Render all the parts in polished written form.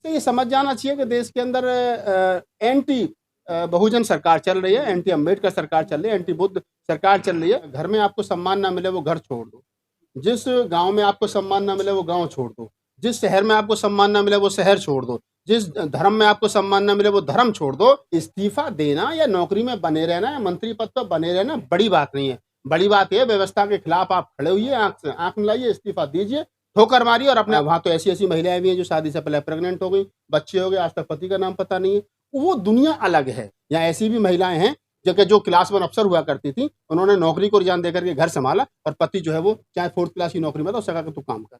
तो ये समझ जाना चाहिए कि देश के अंदर एंटी बहुजन सरकार चल रही है, एंटी अम्बेडकर सरकार चल रही है, एंटी बुद्ध सरकार चल रही है। घर में आपको सम्मान ना मिले वो घर छोड़ दो, जिस गांव में आपको सम्मान ना मिले वो गांव छोड़ दो, जिस शहर में आपको सम्मान ना मिले वो शहर छोड़ दो, जिस धर्म में आपको सम्मान ना मिले वो धर्म छोड़ दो। इस्तीफा देना या नौकरी में बने रहना या मंत्री पद पर बने रहना बड़ी बात नहीं है। बड़ी बात यह व्यवस्था के खिलाफ आप खड़े हुए, आंख से आंख मिलाइए, इस्तीफा दीजिए, ठोकर मारिए। और अपने वहां तो ऐसी ऐसी महिलाएं भी हैं जो शादी से पहले प्रेग्नेंट हो गई, बच्चे हो गए, आज तक पति का नाम पता नहीं है। वो दुनिया अलग है। या ऐसी भी महिलाएं हैं जो क्लास 1 अफसर हुआ करती थी, उन्होंने नौकरी को रिजाइन देकर के घर संभाला और पति जो है वो चाहे 4th क्लास की नौकरी में था, उससे कहा कि तू काम कर।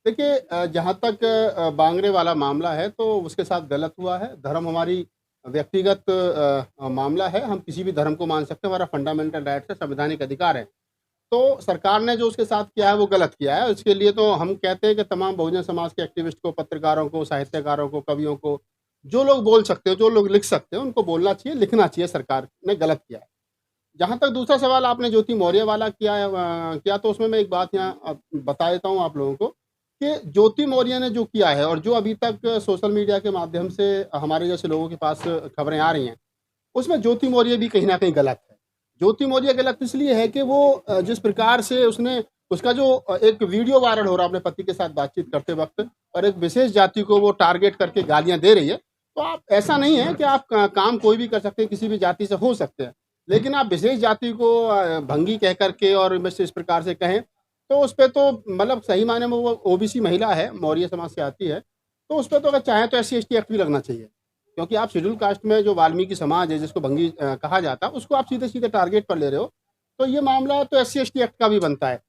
देखिए, जहाँ तक बांगरे वाला मामला है तो उसके साथ गलत हुआ है। धर्म हमारी व्यक्तिगत मामला है, हम किसी भी धर्म को मान सकते हैं, हमारा फंडामेंटल राइट है, संवैधानिक अधिकार है। तो सरकार ने जो उसके साथ किया है वो गलत किया है। इसके लिए तो हम कहते हैं कि तमाम बहुजन समाज के एक्टिविस्ट को, पत्रकारों को, साहित्यकारों को, कवियों को, जो लोग बोल सकते हो, जो लोग लिख सकते हैं, उनको बोलना चाहिए, लिखना चाहिए। सरकार ने गलत किया है। जहाँ तक दूसरा सवाल आपने ज्योति मौर्य वाला किया है, किया, तो उसमें मैं एक बात यहाँ बता देता हूँ आप लोगों को कि ज्योति मौर्य ने जो किया है और जो अभी तक सोशल मीडिया के माध्यम से हमारे जैसे लोगों के पास खबरें आ रही हैं, उसमें ज्योति मौर्य भी कहीं ना कहीं गलत है। ज्योति मौर्य गलत इसलिए है कि वो जिस प्रकार से उसने उसका जो एक वीडियो वायरल हो रहा है अपने पति के साथ बातचीत करते वक्त, और एक विशेष जाति को वो टारगेट करके गालियां दे रही है। तो आप, ऐसा नहीं है कि आप काम कोई भी कर सकते हैं, किसी भी जाति से हो सकते हैं, लेकिन आप विशेष जाति को भंगी कह करके और बस इस प्रकार से कहें तो उस पर तो मतलब सही मायने में वो ओबीसी महिला है, मौर्य समाज से आती है, तो उस पर तो अगर चाहे तो SC/ST एक्ट भी लगना चाहिए। क्योंकि आप शेड्यूल कास्ट में जो वाल्मीकि समाज है, जिसको भंगी कहा जाता है, उसको आप सीधे सीधे टारगेट पर ले रहे हो, तो ये मामला तो SC/ST एक्ट का भी बनता है।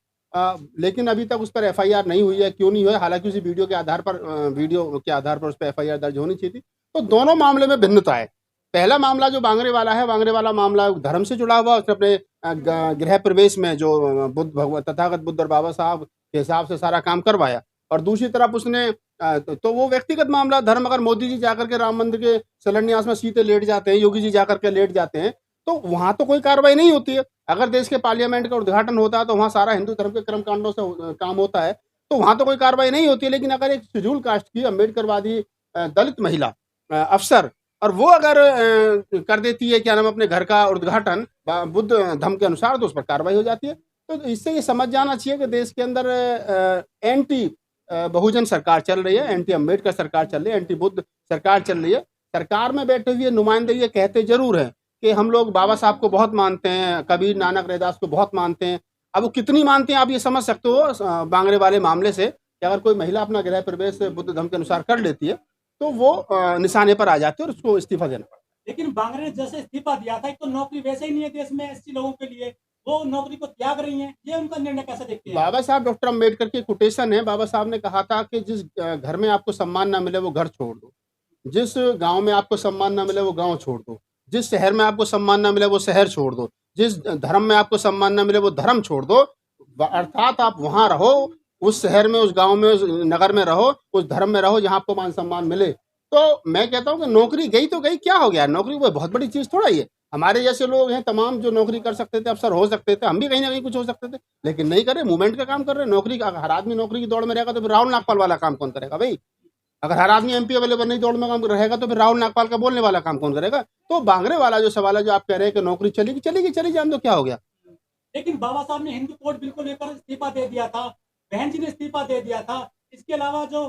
लेकिन अभी तक उस पर FIR नहीं हुई है। क्यों नहीं हुई है? हालांकि उसी वीडियो के आधार पर उस पर FIR दर्ज होनी चाहिए थी। तो दोनों मामले में भिन्नता है। पहला मामला जो बांगरे वाला है, बांगरे वाला मामला धर्म से जुड़ा हुआ, उसने अपने गृह प्रवेश में जो बुद्ध भगवान तथागत बुद्ध और बाबा साहब के हिसाब से सारा काम करवाया, और दूसरी तरफ उसने तो वो व्यक्तिगत मामला धर्म। अगर मोदी जी जाकर के राम मंदिर के शिलान्यास में सीधे लेट जाते हैं, योगी जी जाकर के लेट जाते हैं, तो वहां तो कोई कार्रवाई नहीं होती है। अगर देश के पार्लियामेंट का उद्घाटन होता है तो वहां सारा हिंदू धर्म के कर्मकांडों से काम होता है, तो वहां तो कोई कार्रवाई नहीं होती है। लेकिन अगर एक शेड्यूल कास्ट की अम्बेडकरवादी दलित महिला अफसर, और वो अगर कर देती है क्या नाम अपने घर का उद्घाटन बुद्ध धर्म के अनुसार, तो उस पर कार्रवाई हो जाती है। तो इससे ये समझ जाना चाहिए कि देश के अंदर एंटी बहुजन सरकार चल रही है, एंटी अम्बेडकर सरकार चल रही है, एंटी बुद्ध सरकार चल रही है। सरकार में बैठे हुए नुमाइंदे ये कहते जरूर हैं कि हम लोग बाबा साहब को बहुत मानते हैं, कबीर, नानक, रैदास को बहुत मानते हैं। अब वो कितनी मानते हैं आप ये समझ सकते हो बांगरे वाले मामले से, कि अगर कोई महिला अपना गृह प्रवेश बुद्ध धर्म के अनुसार कर लेती है तो वो निशाने पर आ जाती है और उसको इस्तीफा देना पड़ता है। लेकिन बांगरे ने जैसे इस्तीफा दिया था, एक तो नौकरी वैसे ही नहीं है देश में SC लोगों के लिए, वो नौकरी को त्याग रही हैं, ये उनका निर्णय कैसे देखते हैं? बाबा साहब डॉक्टर अम्बेडकर की कोटेशन है। बाबा साहब ने कहा था कि जिस घर में आपको सम्मान ना मिले वो घर छोड़ दो, जिस गांव में आपको सम्मान ना मिले वो गांव छोड़ दो, जिस शहर में आपको सम्मान ना मिले वो शहर छोड़ दो, जिस धर्म में आपको सम्मान ना मिले वो धर्म छोड़ दो। अर्थात आप वहां रहो, उस शहर में, उस गांव में, उस नगर में रहो, उस धर्म में रहो जहां आपको मान सम्मान मिले। तो मैं कहता हूं कि नौकरी गई तो गई, क्या हो गया? नौकरी कोई बहुत बड़ी चीज थोड़ा ही है। हमारे जैसे लोग हैं तमाम जो नौकरी कर सकते थे, अफसर हो सकते थे, हम भी कहीं ना कहीं कुछ हो सकते थे, लेकिन नहीं करे, मूवमेंट का काम कर रहे हैं। नौकरी का हर आदमी नौकरी की दौड़ में रहेगा तो फिर राहुल नागपाल वाला काम कौन करेगा भाई? अगर हर आदमी MP अवेलेबल नहीं दौड़ में काम रहेगा तो फिर राहुल नागपाल का बोलने वाला काम कौन करेगा? तो बांगरे वाला जो सवाल है, जो आप कह रहे हैं कि नौकरी चलेगी, चलेगी, चली जाए, तो क्या हो गया? लेकिन बाबा साहब ने हिंदू कोड बिल को लेकर इस्तीफा दे दिया था, बहन जी ने इस्तीफा दे दिया था। इसके अलावा जो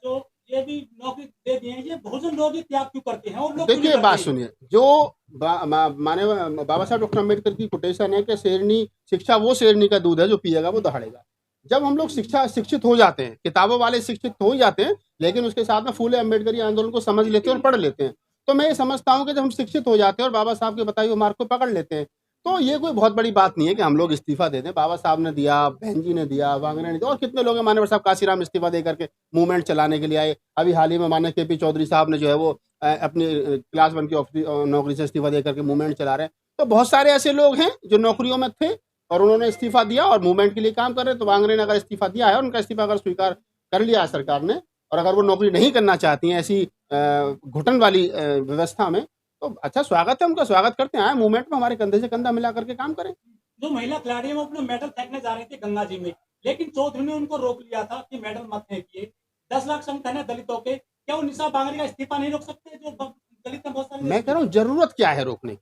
जो ये भी नौकरी दे दिए हैं, ये बहुजन लोग ये त्याग क्यों करते हैं और लोग क्यों नहीं देखिए, बात करते? सुनिए, जो माने बाबा साहब डॉक्टर अम्बेडकर की कोटेशन है कि शेरनी शिक्षा वो शेरनी का दूध है, जो पिएगा वो दहाड़ेगा। जब हम लोग शिक्षित हो जाते हैं, किताबों वाले शिक्षित हो ही जाते हैं, लेकिन उसके साथ में फूले अम्बेडकरी आंदोलन को समझ लेते हैं और पढ़ लेते हैं। तो मैं ये समझता हूँ कि जब हम शिक्षित हो जाते हैं और बाबा साहब के बताए हुए मार्ग को पकड़ लेते हैं, तो ये कोई बहुत बड़ी बात नहीं है कि हम लोग इस्तीफा दे दें। बाबा साहब ने दिया, बहन जी ने दिया, बांगरे ने दिया, और कितने लोग हैं, मान्यवर साहब काशीराम इस्तीफा दे करके मूवमेंट चलाने के लिए आए। अभी हाल ही में मान्य KP चौधरी साहब ने जो है वो अपनी क्लास 1 की नौकरी से इस्तीफा दे करके मूवमेंट चला रहे हैं। तो बहुत सारे ऐसे लोग हैं जो नौकरियों में थे और उन्होंने इस्तीफा दिया और मूवमेंट के लिए काम कर रहे हैं। तो बांगरे ने अगर इस्तीफा दिया है, उनका इस्तीफा अगर स्वीकार कर लिया है सरकार ने, और अगर वो नौकरी नहीं करना चाहती हैं ऐसी घुटन वाली व्यवस्था में, तो अच्छा, स्वागत है उनका, स्वागत करते हैं। आए मूवमेंट में, हमारे कंधे से कंधा मिला करके काम करें। जो महिला खिलाड़ी है वो अपने मेडल फेंकने जा रही थी गंगा जी में, लेकिन चौधरी ने उनको रोक लिया था कि मेडल मत फेंकिए। 10 लाख संख्या है दलितों के, क्या वो निशा बांगरी का इस्तीफा नहीं रोक सकते? जो दलित है बहुत सारे मैं कह रहा हूँ जरूरत क्या है रोकने की?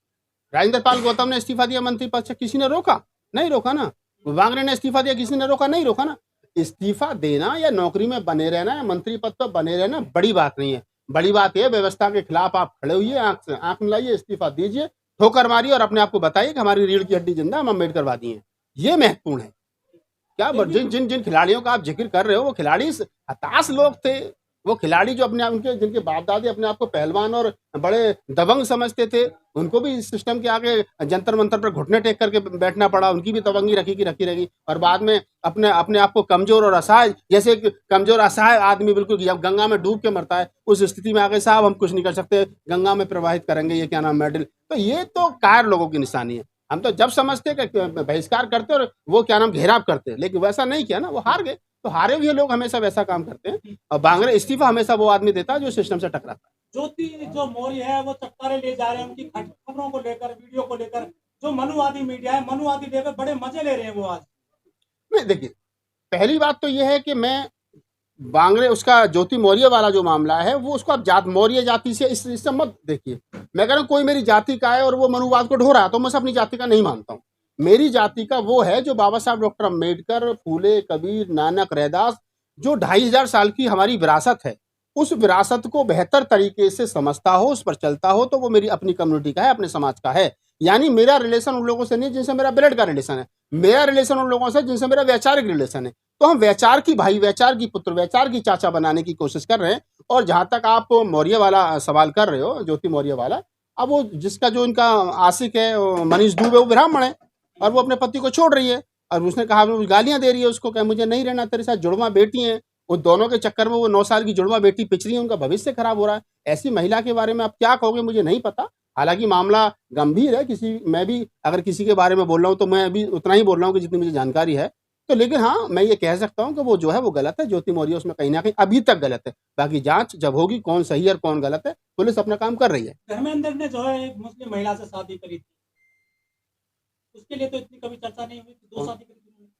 राजेंद्र पाल गौतम ने इस्तीफा दिया मंत्री पद से, किसी ने रोका? नहीं रोका ना। वांगरे ने इस्तीफा दिया, किसी ने रोका? नहीं रोका ना। इस्तीफा देना या नौकरी में बने रहना या मंत्री पद पर बने रहना बड़ी बात नहीं है। बड़ी बात यह व्यवस्था के खिलाफ आप खड़े हुई आंख से आंख मिलाइए, इस्तीफा दीजिए, ठोकर मारिए और अपने आप को बताइए कि हमारी रीढ़ की हड्डी जिंदा, हम अम्बेडकरवादी हैं। ये महत्वपूर्ण है। क्या जिन जिन जिन खिलाड़ियों का आप जिक्र कर रहे हो वो खिलाड़ी हताश लोग थे। वो खिलाड़ी जो अपने उनके जिनके बाप दादे अपने आप को पहलवान और बड़े दबंग समझते थे, उनको भी इस सिस्टम के आगे जंतर मंतर पर घुटने टेक करके बैठना पड़ा। उनकी भी दबंगी रखी की रखी रहेगी और बाद में अपने अपने आप को कमजोर और असहाय, जैसे एक कमजोर असहाय आदमी बिल्कुल जब गंगा में डूब के मरता है उस स्थिति में आगे साहब हम कुछ नहीं कर सकते, गंगा में प्रवाहित करेंगे ये क्या नाम मेडल। तो ये तो कायर लोगों की निशानी है। हम तो जब समझते कि बहिष्कार करते और वो क्या नाम घेराव करते, लेकिन वैसा नहीं किया ना, वो हार गए। तो हारे हुए लोग हमेशा वैसा काम करते हैं और बांगरे इस्तीफा हमेशा वो आदमी देता है जो सिस्टम से टकराता है। ज्योति जो मौर्य है वो चटकारे ले जा रहे हैं उनकी खबरों को लेकर, वीडियो को लेकर। जो मनुवादी मीडिया है, मनुवादी लेकर बड़े मजे ले रहे हैं वो आज। नहीं देखिए, पहली बात तो ये है कि मैं बांगरे उसका ज्योति मौर्य वाला जो मामला है वो उसको आप जात मौर्य जाति से इससे मत देखिए। मैं कह रहा हूँ कोई मेरी जाति का है और वो मनुवाद को ढो रहा है तो मैं अपनी जाति का नहीं मानता हूँ। मेरी जाति का वो है जो बाबा साहब डॉक्टर अम्बेडकर, फूले, कबीर, नानक, रैदास, जो 2500 साल की हमारी विरासत है, उस विरासत को बेहतर तरीके से समझता हो, उस पर चलता हो, तो वो मेरी अपनी कम्युनिटी का है, अपने समाज का है। यानी मेरा रिलेशन उन लोगों से नहीं जिनसे मेरा ब्लड का रिलेशन है, मेरा रिलेशन उन लोगों से जिनसे मेरा वैचारिक रिलेशन है। तो हम वैचार की भाई, वैचार की पुत्र, वैचार की चाचा बनाने की कोशिश कर रहे हैं। और जहां तक आप मौर्य वाला सवाल कर रहे हो, ज्योति मौर्य वाला, अब वो जिसका जो इनका आशिक है मनीष दुबे, वो ब्राह्मण है और वो अपने पति को छोड़ रही है और उसने कहा, गालियां दे रही है उसको, कहा मुझे नहीं रहना तेरे साथ, जुड़वा बेटी है। वो दोनों के चक्कर में वो 9 साल की जुड़वा बेटी पिछ रही है, उनका भविष्य खराब हो रहा है। ऐसी महिला के बारे में आप क्या कहोगे मुझे नहीं पता। हालांकि मामला गंभीर है, मैं भी अगर किसी के बारे में बोल रहा हूँ तो मैं भी उतना ही बोल रहा हूँ कि जितनी मुझे जानकारी है। तो लेकिन हाँ, मैं ये कह सकता हूँ कि वो जो है वो गलत है, ज्योति मौर्य उसमें कहीं ना कहीं अभी तक गलत है। बाकी जांच जब होगी कौन सही है और कौन गलत है, पुलिस अपना काम कर रही है। धर्मेंद्र ने जो है एक मुस्लिम महिला से शादी करी थी, उसके लिए तो इतनी कभी चर्चा नहीं हुई। 2 शादी करी थी।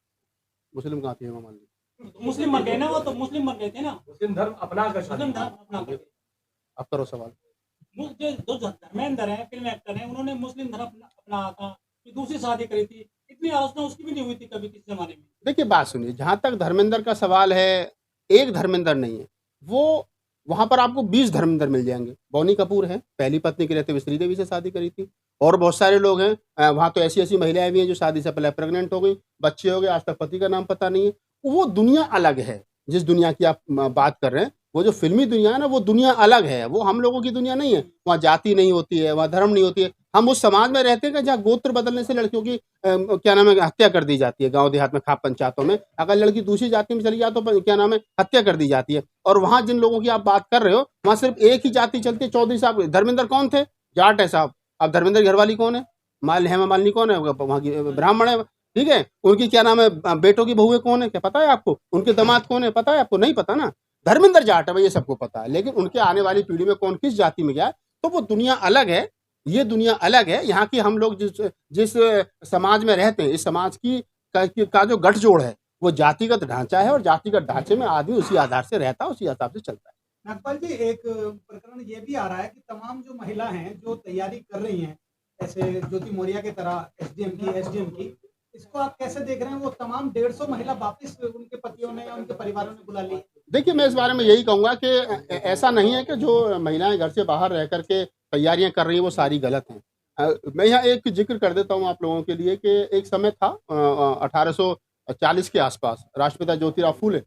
मुस्लिम कहाँ थी हेमा मालिनी? तो मुस्लिम बन गए ना, वो तो मुस्लिम बन गए थे ना, मुस्लिम धर्म अपना कर मुस्लिम धर्म अपना कर। अब करो सवाल। जो धर्मेंद्र है, फिल्म एक्टर है, उन्होंने मुस्लिम धर्म अपनाया था, फिर दूसरी शादी करी थी। इतनी आलोचना उसकी भी नहीं हुई थी कभी किसी जमाने में। देखिए बात सुनिए, जहां तक धर्मेंद्र का सवाल है, एक धर्मेंद्र नहीं है वो, वहां पर आपको 20 धर्मेंद्र मिल जाएंगे। बौनी कपूर है, पहली पत्नी के रहते हुए श्रीदेवी से शादी करी थी। और बहुत सारे लोग हैं वहां, तो ऐसी ऐसी महिलाएं भी हैं जो शादी से पहले प्रेग्नेंट हो गई, बच्चे हो गए, आज तक पति का नाम पता नहीं है। वो दुनिया अलग है जिस दुनिया की आप बात कर रहे हैं। वो जो फिल्मी दुनिया है ना, वो दुनिया अलग है, वो हम लोगों की दुनिया नहीं है। वहाँ जाति नहीं होती है, वहाँ धर्म नहीं होती है। हम उस समाज में रहते हैं कि जहाँ गोत्र बदलने से लड़कियों की क्या नाम है हत्या कर दी जाती है। गांव देहात में खाप पंचायतों में अगर लड़की दूसरी जाति में चली जाए तो क्या नाम है हत्या कर दी जाती है। और वहाँ जिन लोगों की आप बात कर रहे हो, वहाँ सिर्फ एक ही जाति चलती है। चौधरी साहब, धर्मेंद्र कौन थे? जाट है साहब। अब धर्मेंद्र की घरवाली कौन है? हेमा मालिनी कौन है? वहाँ की ब्राह्मण है, ठीक है। उनकी क्या नाम है बेटों की बहुएं कौन है, क्या पता है आपको? उनके दामाद कौन है, पता है आपको? नहीं पता ना। धर्मेंद्र जाट है भाई, ये सबको पता है। लेकिन उनके आने वाली पीढ़ी में कौन किस जाति में गया है, तो वो दुनिया अलग है, ये दुनिया अलग है। यहाँ की हम लोग जिस समाज में रहते हैं, इस समाज का जो गठजोड़ है वो जातिगत ढांचा है और जातिगत ढांचे में आदमी उसी आधार से रहता है, उसी हिसाब से चलता है। नागपाल जी, एक प्रकरण ये भी आ रहा है कि तमाम जो महिला हैं जो तैयारी कर रही हैं, जैसे ज्योति मौर्य की तरह एसडीएम की, इसको आप कैसे देख रहे हैं? वो तमाम 150 महिला वापस उनके पतियों ने या उनके परिवारों ने बुला ली। देखिए, मैं इस बारे में यही कहूँगा कि ऐसा नहीं है कि जो महिलाएं घर से बाहर रह करके तैयारियां कर रही हैं वो सारी गलत हैं। मैं यहाँ एक जिक्र कर देता हूँ आप लोगों के लिए कि एक समय था 1840 के आसपास, राष्ट्रपिता ज्योतिराव फूले,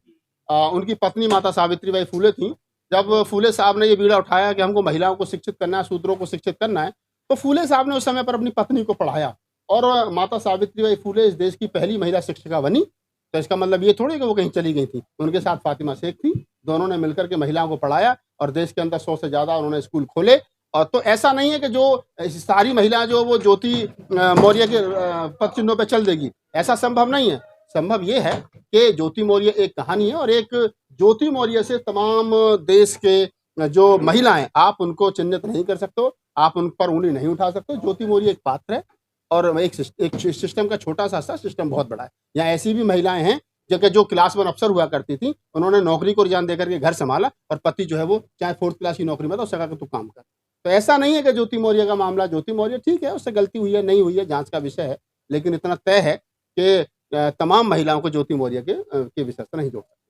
उनकी पत्नी माता सावित्रीबाई फूले थी। जब फूले साहब ने ये बीड़ा उठाया कि हमको महिलाओं को शिक्षित करना है, शूद्रों को शिक्षित करना है, तो फूले साहब ने उस समय पर अपनी पत्नी को पढ़ाया और माता सावित्रीबाई फूले इस देश की पहली महिला शिक्षिका बनी। तो इसका मतलब ये थोड़ी कि वो कहीं चली गई थी, उनके साथ फातिमा शेख थी, दोनों ने मिलकर के महिलाओं को पढ़ाया और देश के अंदर 100 से ज़्यादा उन्होंने स्कूल खोले। और तो ऐसा नहीं है कि जो सारी महिलाएं जो वो ज्योति मौर्य के पद चिन्हों पर चल देगी, ऐसा संभव नहीं है। संभव ये है कि ज्योति मौर्य एक कहानी है और एक ज्योति मौर्य से तमाम देश के जो महिलाएं, आप उनको चिन्हित नहीं कर सकते हो, आप उन पर उंगली नहीं उठा सकते हो। ज्योति मौर्य एक पात्र है और एक सिस्टम का छोटा सा सिस्टम बहुत बड़ा है। यहाँ ऐसी भी महिलाएं हैं जो क्लास 1 अफसर हुआ करती थी, उन्होंने नौकरी को रिजाइन देकर के घर संभाला और पति जो है वो चाहे 4th क्लास की नौकरी में था, उससे कहा कि तू काम कर। तो ऐसा नहीं है कि ज्योति मौर्य का मामला, ज्योति मौर्य ठीक है, उससे गलती हुई है नहीं हुई है जांच का विषय है, लेकिन इतना तय है कि तमाम महिलाओं को ज्योति मौर्य के विषय से नहीं जोड़ सकते।